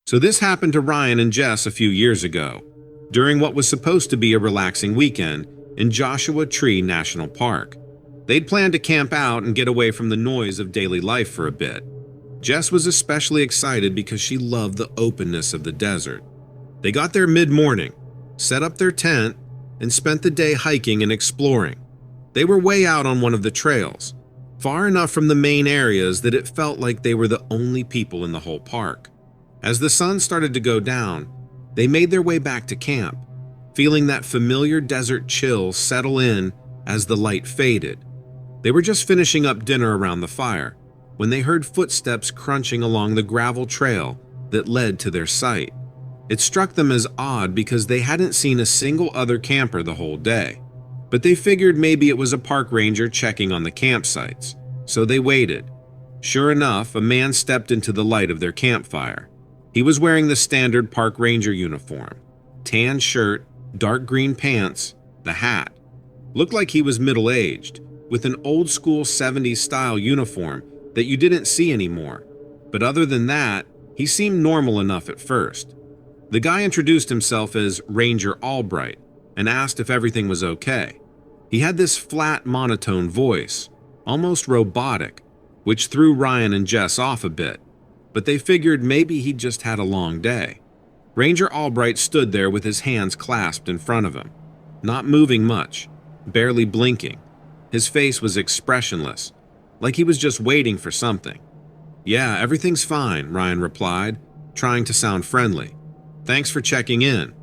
So this happened to Ryan and Jess a few years ago, during what was supposed to be a relaxing weekend in Joshua Tree National Park. They'd planned to camp out and get away from the noise of daily life for a bit. Jess was especially excited because she loved the openness of the desert. They got there mid-morning, set up their tent, and spent the day hiking and exploring. They were way out on one of the trails, far enough from the main areas that it felt like they were the only people in the whole park. As the sun started to go down, they made their way back to camp, feeling that familiar desert chill settle in as the light faded. They were just finishing up dinner around the fire when they heard footsteps crunching along the gravel trail that led to their site. It struck them as odd because they hadn't seen a single other camper the whole day, but they figured maybe it was a park ranger checking on the campsites, so they waited. Sure enough, a man stepped into the light of their campfire. He was wearing the standard park ranger uniform, tan shirt, dark green pants, the hat. Looked like he was middle-aged, with an old-school 70s style uniform that you didn't see anymore. But other than that, he seemed normal enough at first. The guy introduced himself as Ranger Albright and asked if everything was okay. He had this flat, monotone voice, almost robotic, which threw Ryan and Jess off a bit, but they figured maybe he'd just had a long day. Ranger Albright stood there with his hands clasped in front of him, not moving much, barely blinking. His face was expressionless, like he was just waiting for something. "Yeah, everything's fine," Ryan replied, trying to sound friendly. "Thanks for checking in."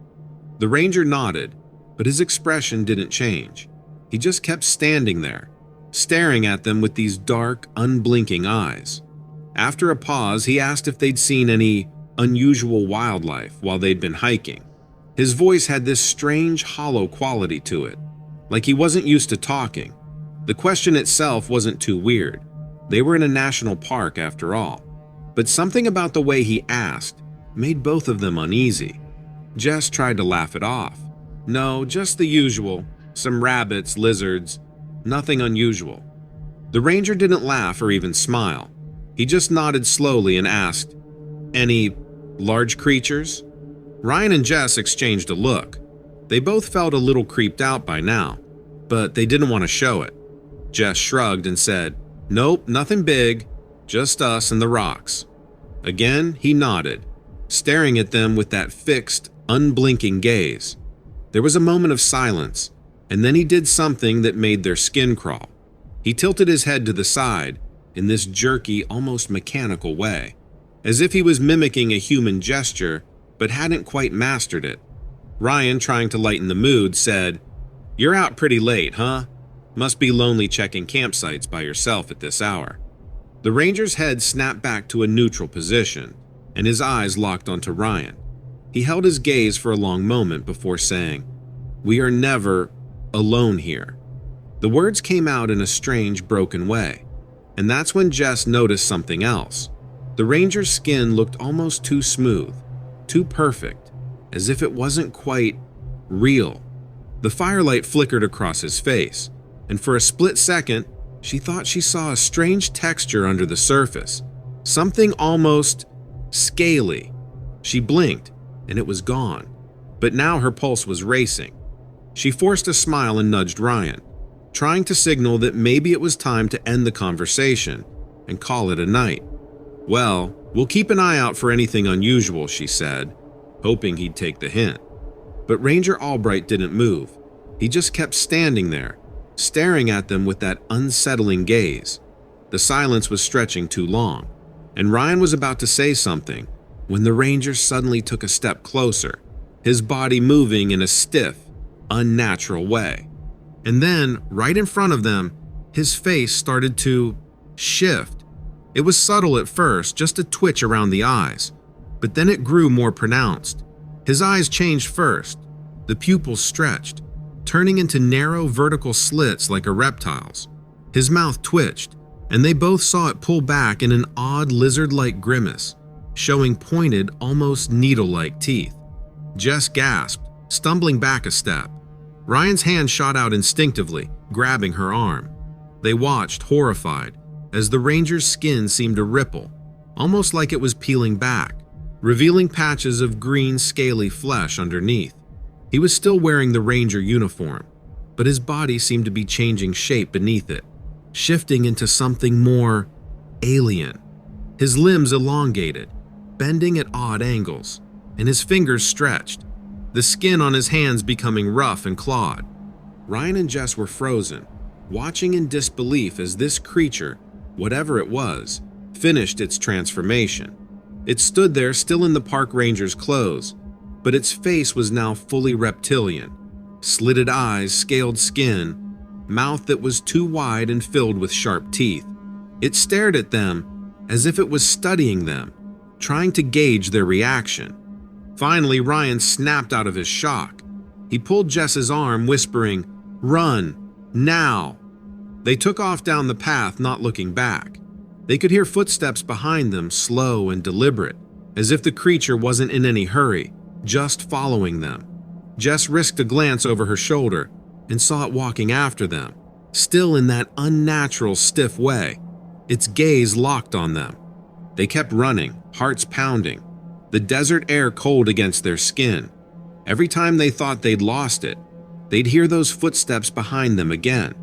The ranger nodded, but his expression didn't change. He just kept standing there, staring at them with these dark, unblinking eyes. After a pause, he asked if they'd seen any unusual wildlife while they'd been hiking. His voice had this strange, hollow quality to it, like he wasn't used to talking. The question itself wasn't too weird. They were in a national park after all. But something about the way he asked made both of them uneasy. Jess tried to laugh it off. "No, just the usual. Some rabbits, lizards. Nothing unusual." The ranger didn't laugh or even smile. He just nodded slowly and asked, "Any large creatures?" Ryan and Jess exchanged a look. They both felt a little creeped out by now, but they didn't want to show it. Jess shrugged and said, "Nope, nothing big, just us and the rocks." Again, he nodded, staring at them with that fixed, unblinking gaze. There was a moment of silence, and then he did something that made their skin crawl. He tilted his head to the side in this jerky, almost mechanical way, as if he was mimicking a human gesture but hadn't quite mastered it. Ryan, trying to lighten the mood, said, "You're out pretty late, huh? Must be lonely checking campsites by yourself at this hour." The ranger's head snapped back to a neutral position, and his eyes locked onto Ryan. He held his gaze for a long moment before saying, "We are never alone here." The words came out in a strange, broken way, and that's when Jess noticed something else. The ranger's skin looked almost too smooth, too perfect, as if it wasn't quite real. The firelight flickered across his face, and for a split second, she thought she saw a strange texture under the surface, something almost scaly. She blinked, and it was gone, but now her pulse was racing. She forced a smile and nudged Ryan, trying to signal that maybe it was time to end the conversation and call it a night. "Well, we'll keep an eye out for anything unusual," she said, hoping he'd take the hint. But Ranger Albright didn't move. He just kept standing there, staring at them with that unsettling gaze. The silence was stretching too long, and Ryan was about to say something when the ranger suddenly took a step closer, his body moving in a stiff, unnatural way. And then, right in front of them, his face started to shift. It was subtle at first, just a twitch around the eyes, but then it grew more pronounced. His eyes changed first. The pupils stretched, turning into narrow vertical slits like a reptile's. His mouth twitched, and they both saw it pull back in an odd lizard-like grimace, showing pointed, almost needle-like teeth. Jess gasped, stumbling back a step. Ryan's hand shot out instinctively, grabbing her arm. They watched, horrified, as the ranger's skin seemed to ripple, almost like it was peeling back. revealing patches of green, scaly flesh underneath. He was still wearing the ranger uniform, but his body seemed to be changing shape beneath it, shifting into something more alien. His limbs elongated, bending at odd angles, and his fingers stretched, the skin on his hands becoming rough and clawed. Ryan and Jess were frozen, watching in disbelief as this creature, whatever it was, finished its transformation. It stood there still in the park ranger's clothes, but its face was now fully reptilian. Slitted eyes, scaled skin, mouth that was too wide and filled with sharp teeth. It stared at them as if it was studying them, trying to gauge their reaction. Finally, Ryan snapped out of his shock. He pulled Jess's arm, whispering, "Run, now!" They took off down the path, not looking back. They could hear footsteps behind them, slow and deliberate, as if the creature wasn't in any hurry, just following them. Jess risked a glance over her shoulder and saw it walking after them, still in that unnatural, stiff way. Its gaze locked on them. They kept running, hearts pounding, the desert air cold against their skin. Every time they thought they'd lost it, they'd hear those footsteps behind them again.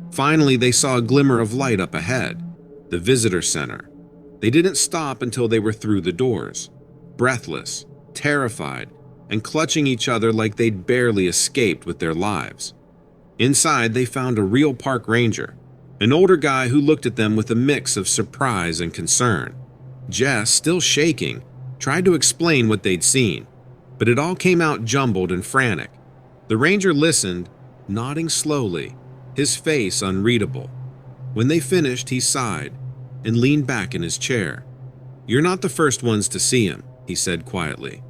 Finally, they saw a glimmer of light up ahead, the visitor center. They didn't stop until they were through the doors, breathless, terrified, and clutching each other like they'd barely escaped with their lives. Inside, they found a real park ranger, an older guy who looked at them with a mix of surprise and concern. Jess, still shaking, tried to explain what they'd seen, but it all came out jumbled and frantic. The ranger listened, nodding slowly, his face unreadable. When they finished, he sighed and leaned back in his chair. "You're not the first ones to see him," he said quietly.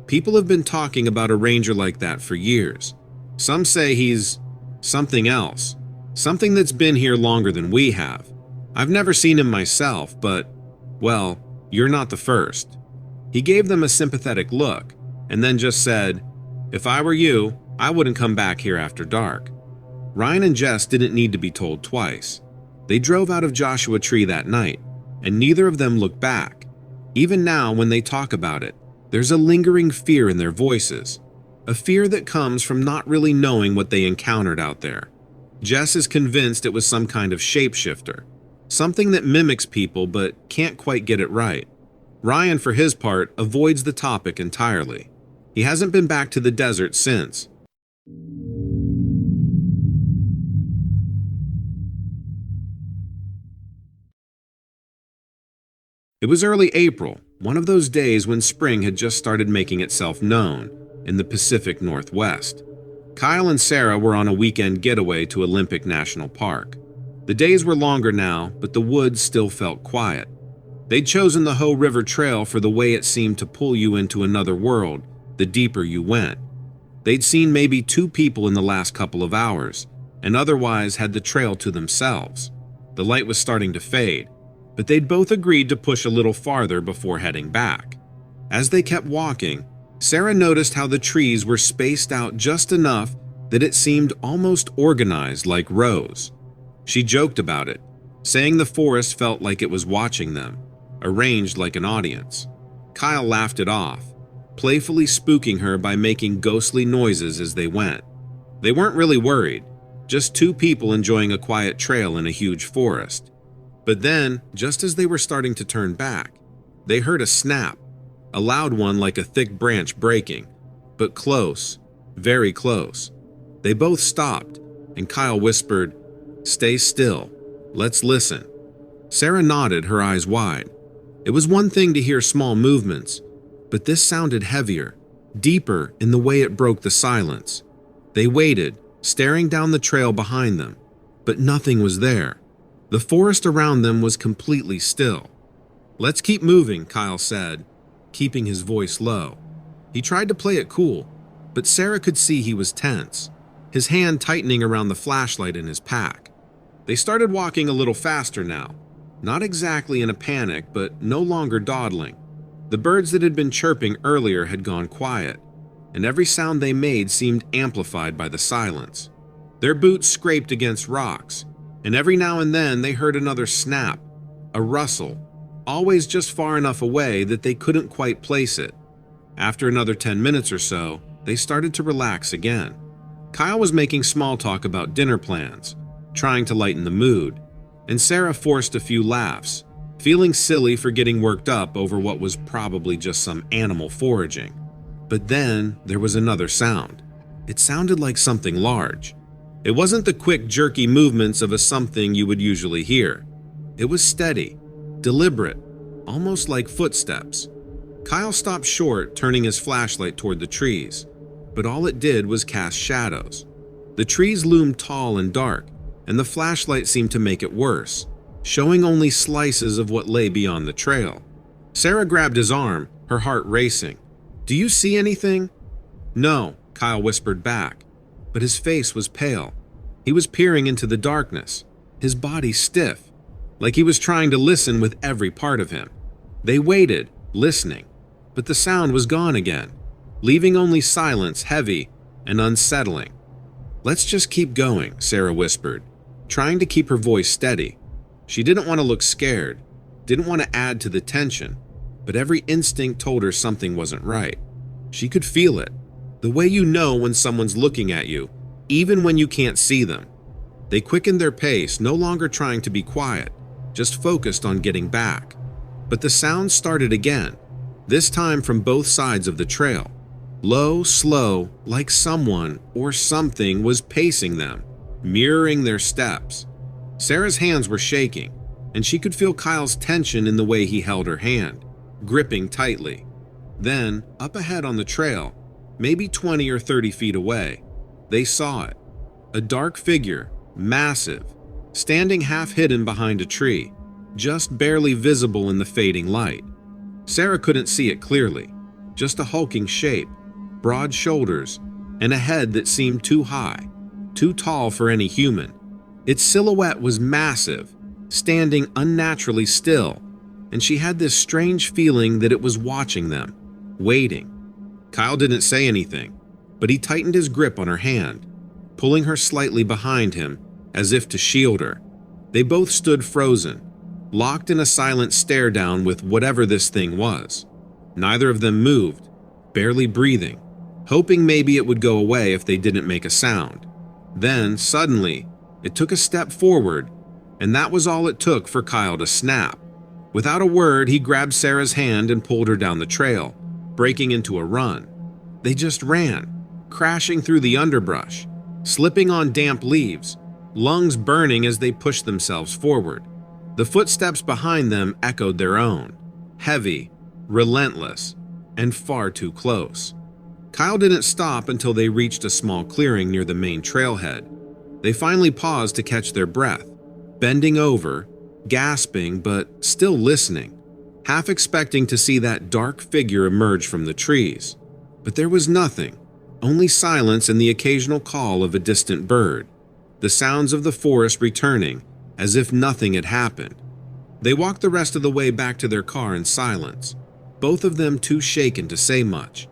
"People have been talking about a ranger like that for years. Some say he's something else, something that's been here longer than we have. I've never seen him myself, but, well, you're not the first." He gave them a sympathetic look and then just said, "If I were you, I wouldn't come back here after dark." Ryan and Jess didn't need to be told twice. They drove out of Joshua Tree that night, and neither of them looked back. Even now, when they talk about it, there's a lingering fear in their voices, a fear that comes from not really knowing what they encountered out there. Jess is convinced it was some kind of shapeshifter, something that mimics people but can't quite get it right. Ryan, for his part, avoids the topic entirely. He hasn't been back to the desert since. It was early April, one of those days when spring had just started making itself known in the Pacific Northwest. Kyle and Sarah were on a weekend getaway to Olympic National Park. The days were longer now, but the woods still felt quiet. They'd chosen the Hoh River Trail for the way it seemed to pull you into another world the deeper you went. They'd seen maybe 2 people in the last couple of hours, and otherwise had the trail to themselves. The light was starting to fade, but they'd both agreed to push a little farther before heading back. As they kept walking, Sarah noticed how the trees were spaced out just enough that it seemed almost organized like rows. She joked about it, saying the forest felt like it was watching them, arranged like an audience. Kyle laughed it off, playfully spooking her by making ghostly noises as they went. They weren't really worried, just 2 people enjoying a quiet trail in a huge forest. But then, just as they were starting to turn back, they heard a snap, a loud one like a thick branch breaking, but close, very close. They both stopped, and Kyle whispered, "Stay still. Let's listen." Sarah nodded, her eyes wide. It was one thing to hear small movements, but this sounded heavier, deeper in the way it broke the silence. They waited, staring down the trail behind them, but nothing was there. The forest around them was completely still. "Let's keep moving," Kyle said, keeping his voice low. He tried to play it cool, but Sarah could see he was tense, his hand tightening around the flashlight in his pack. They started walking a little faster now, not exactly in a panic, but no longer dawdling. The birds that had been chirping earlier had gone quiet, and every sound they made seemed amplified by the silence. Their boots scraped against rocks, and every now and then they heard another snap, a rustle, always just far enough away that they couldn't quite place it. After another 10 minutes or so, they started to relax again. Kyle was making small talk about dinner plans, trying to lighten the mood, and Sarah forced a few laughs, feeling silly for getting worked up over what was probably just some animal foraging. But then there was another sound. It sounded like something large. It wasn't the quick, jerky movements of a something you would usually hear. It was steady, deliberate, almost like footsteps. Kyle stopped short, turning his flashlight toward the trees, but all it did was cast shadows. The trees loomed tall and dark, and the flashlight seemed to make it worse, showing only slices of what lay beyond the trail. Sarah grabbed his arm, her heart racing. "Do you see anything?" "No," Kyle whispered back, but his face was pale. He was peering into the darkness, his body stiff, like he was trying to listen with every part of him. They waited, listening, but the sound was gone again, leaving only silence, heavy and unsettling. "Let's just keep going," Sarah whispered, trying to keep her voice steady. She didn't want to look scared, didn't want to add to the tension, but every instinct told her something wasn't right. She could feel it, the way you know when someone's looking at you, even when you can't see them. They quickened their pace, no longer trying to be quiet, just focused on getting back. But the sound started again, this time from both sides of the trail. Low, slow, like someone or something was pacing them, mirroring their steps. Sarah's hands were shaking, and she could feel Kyle's tension in the way he held her hand, gripping tightly. Then, up ahead on the trail, maybe 20 or 30 feet away, they saw it. A dark figure, massive, standing half hidden behind a tree, just barely visible in the fading light. Sarah couldn't see it clearly, just a hulking shape, broad shoulders, and a head that seemed too high, too tall for any human. Its silhouette was massive, standing unnaturally still, and she had this strange feeling that it was watching them, waiting. Kyle didn't say anything, but he tightened his grip on her hand, pulling her slightly behind him as if to shield her. They both stood frozen, locked in a silent stare down with whatever this thing was. Neither of them moved, barely breathing, hoping maybe it would go away if they didn't make a sound. Then, suddenly, it took a step forward, and that was all it took for Kyle to snap. Without a word, he grabbed Sarah's hand and pulled her down the trail, breaking into a run. They just ran, crashing through the underbrush, slipping on damp leaves, lungs burning as they pushed themselves forward. The footsteps behind them echoed their own, heavy, relentless, and far too close. Kyle didn't stop until they reached a small clearing near the main trailhead. They finally paused to catch their breath, bending over, gasping but still listening, half expecting to see that dark figure emerge from the trees. But there was nothing, only silence and the occasional call of a distant bird, the sounds of the forest returning as if nothing had happened. They walked the rest of the way back to their car in silence, both of them too shaken to say much.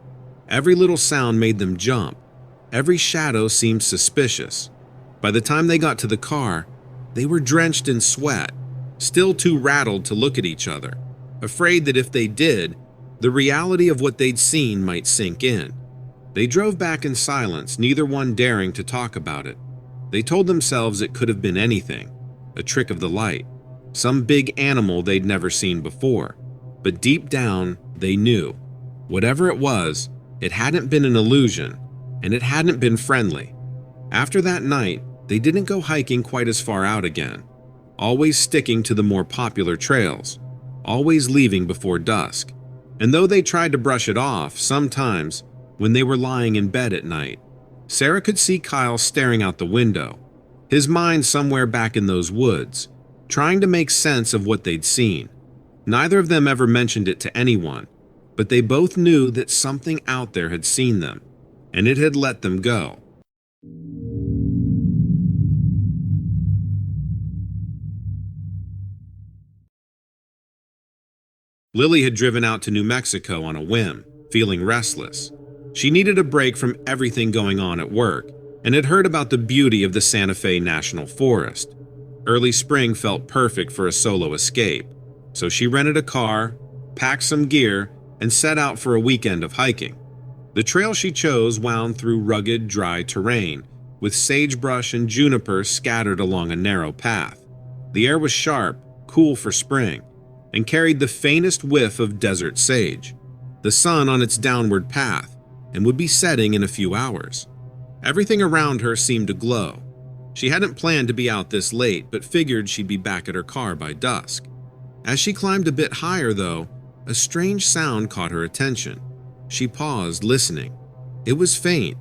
Every little sound made them jump. Every shadow seemed suspicious. By the time they got to the car, they were drenched in sweat, still too rattled to look at each other, afraid that if they did, the reality of what they'd seen might sink in. They drove back in silence, neither one daring to talk about it. They told themselves it could have been anything, a trick of the light, some big animal they'd never seen before. But deep down, they knew. Whatever it was, it hadn't been an illusion, and it hadn't been friendly. After that night, they didn't go hiking quite as far out again, always sticking to the more popular trails, always leaving before dusk. And though they tried to brush it off, sometimes, when they were lying in bed at night, Sarah could see Kyle staring out the window, his mind somewhere back in those woods, trying to make sense of what they'd seen. Neither of them ever mentioned it to anyone, but they both knew that something out there had seen them, and it had let them go. Lily had driven out to New Mexico on a whim, feeling restless. She needed a break from everything going on at work, and had heard about the beauty of the Santa Fe National Forest. Early spring felt perfect for a solo escape. So she rented a car, packed some gear, and set out for a weekend of hiking. The trail she chose wound through rugged, dry terrain, with sagebrush and juniper scattered along a narrow path. The air was sharp, cool for spring, and carried the faintest whiff of desert sage. The sun on its downward path, and would be setting in a few hours. Everything around her seemed to glow. She hadn't planned to be out this late, but figured she'd be back at her car by dusk. As she climbed a bit higher, though, a strange sound caught her attention. She paused, listening. It was faint,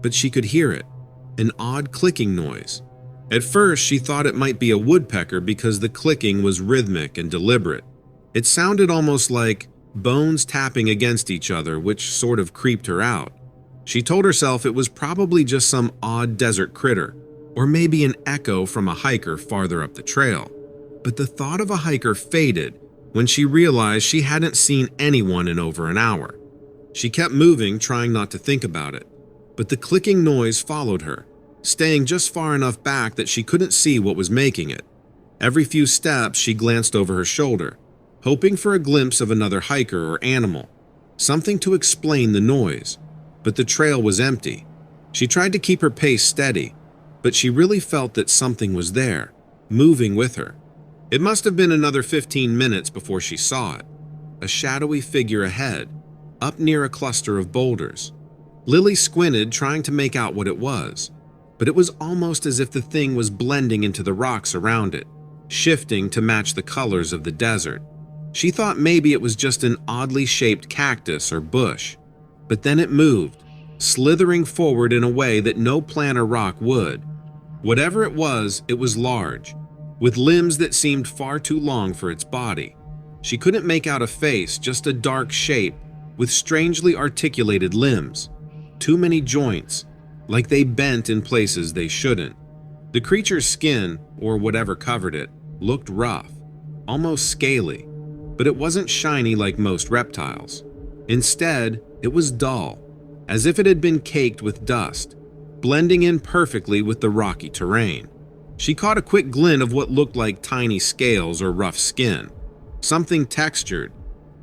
but she could hear it, an odd clicking noise. At first, she thought it might be a woodpecker because the clicking was rhythmic and deliberate. It sounded almost like bones tapping against each other, which sort of creeped her out. She told herself it was probably just some odd desert critter, or maybe an echo from a hiker farther up the trail. But the thought of a hiker faded when she realized she hadn't seen anyone in over an hour. She kept moving, trying not to think about it, but the clicking noise followed her, staying just far enough back that she couldn't see what was making it. Every few steps, she glanced over her shoulder, hoping for a glimpse of another hiker or animal, something to explain the noise, but the trail was empty. She tried to keep her pace steady, but she really felt that something was there, moving with her. It must have been another 15 minutes before she saw it, a shadowy figure ahead, up near a cluster of boulders. Lily squinted, trying to make out what it was, but it was almost as if the thing was blending into the rocks around it, shifting to match the colors of the desert. She thought maybe it was just an oddly shaped cactus or bush, but then it moved, slithering forward in a way that no plant or rock would. Whatever it was large, with limbs that seemed far too long for its body. She couldn't make out a face, just a dark shape with strangely articulated limbs. Too many joints, like they bent in places they shouldn't. The creature's skin, or whatever covered it, looked rough, almost scaly, but it wasn't shiny like most reptiles. Instead, it was dull, as if it had been caked with dust, blending in perfectly with the rocky terrain. She caught a quick glint of what looked like tiny scales or rough skin, something textured,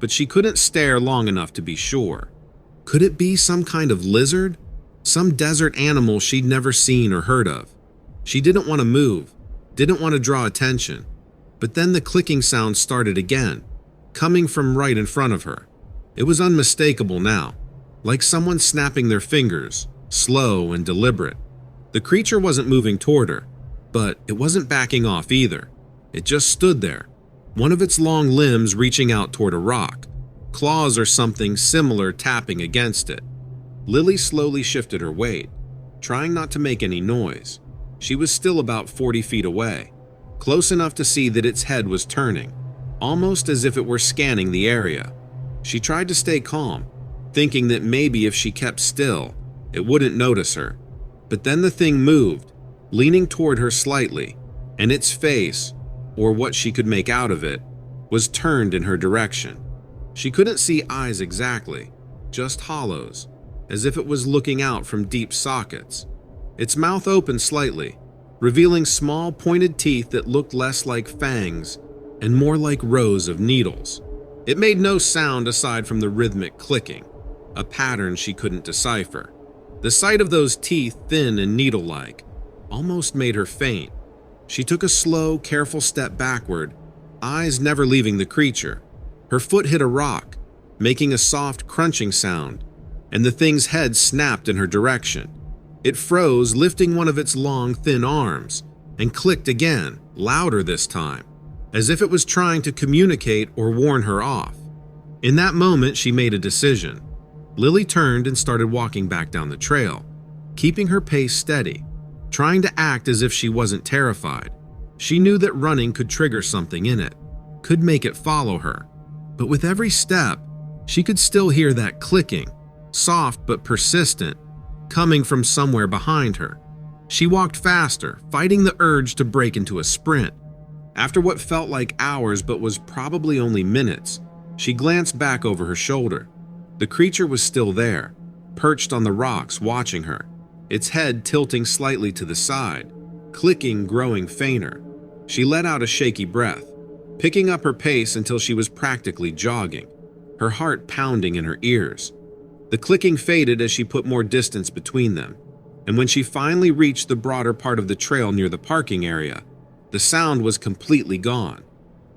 but she couldn't stare long enough to be sure. Could it be some kind of lizard? Some desert animal she'd never seen or heard of? She didn't want to move, didn't want to draw attention, but then the clicking sound started again, coming from right in front of her. It was unmistakable now, like someone snapping their fingers, slow and deliberate. The creature wasn't moving toward her, but it wasn't backing off either. It just stood there, one of its long limbs reaching out toward a rock, claws or something similar tapping against it. Lily slowly shifted her weight, trying not to make any noise. She was still about 40 feet away, close enough to see that its head was turning, almost as if it were scanning the area. She tried to stay calm, thinking that maybe if she kept still, it wouldn't notice her. But then the thing moved, leaning toward her slightly, and its face, or what she could make out of it, was turned in her direction. She couldn't see eyes exactly, just hollows, as if it was looking out from deep sockets. Its mouth opened slightly, revealing small pointed teeth that looked less like fangs and more like rows of needles. It made no sound aside from the rhythmic clicking, a pattern she couldn't decipher. The sight of those teeth, thin and needle-like, almost made her faint. She took a slow, careful step backward, eyes never leaving the creature. Her foot hit a rock, making a soft crunching sound, and the thing's head snapped in her direction. It froze, lifting one of its long, thin arms, and clicked again, louder this time, as if it was trying to communicate or warn her off. In that moment, she made a decision. Lily turned and started walking back down the trail, keeping her pace steady, trying to act as if she wasn't terrified. She knew that running could trigger something in it, could make it follow her. But with every step, she could still hear that clicking, soft but persistent, coming from somewhere behind her. She walked faster, fighting the urge to break into a sprint. After what felt like hours but was probably only minutes, she glanced back over her shoulder. The creature was still there, perched on the rocks watching her, its head tilting slightly to the side, clicking growing fainter. She let out a shaky breath. picking up her pace until she was practically jogging, her heart pounding in her ears. The clicking faded as she put more distance between them, and when she finally reached the broader part of the trail near the parking area, the sound was completely gone.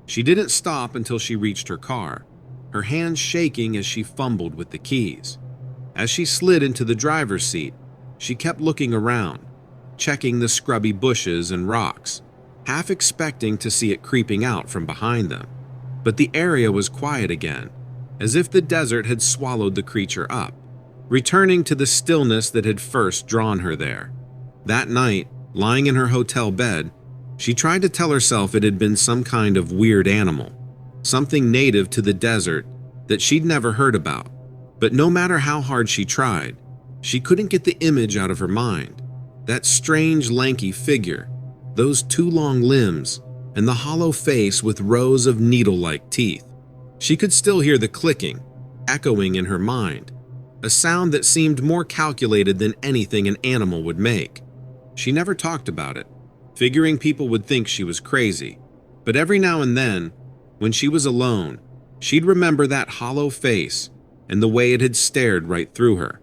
She didn't stop until she reached her car, her hands shaking as she fumbled with the keys. As she slid into the driver's seat, she kept looking around, checking the scrubby bushes and rocks, half expecting to see it creeping out from behind them. But the area was quiet again, as if the desert had swallowed the creature up, returning to the stillness that had first drawn her there. That night, lying in her hotel bed, she tried to tell herself it had been some kind of weird animal, something native to the desert that she'd never heard about. But no matter how hard she tried, she couldn't get the image out of her mind. That strange, lanky figure, those two long limbs, and the hollow face with rows of needle-like teeth. She could still hear the clicking, echoing in her mind, a sound that seemed more calculated than anything an animal would make. She never talked about it, figuring people would think she was crazy. But every now and then, when she was alone, she'd remember that hollow face and the way it had stared right through her.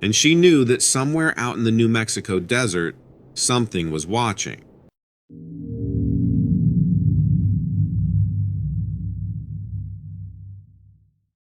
And she knew that somewhere out in the New Mexico desert, something was watching.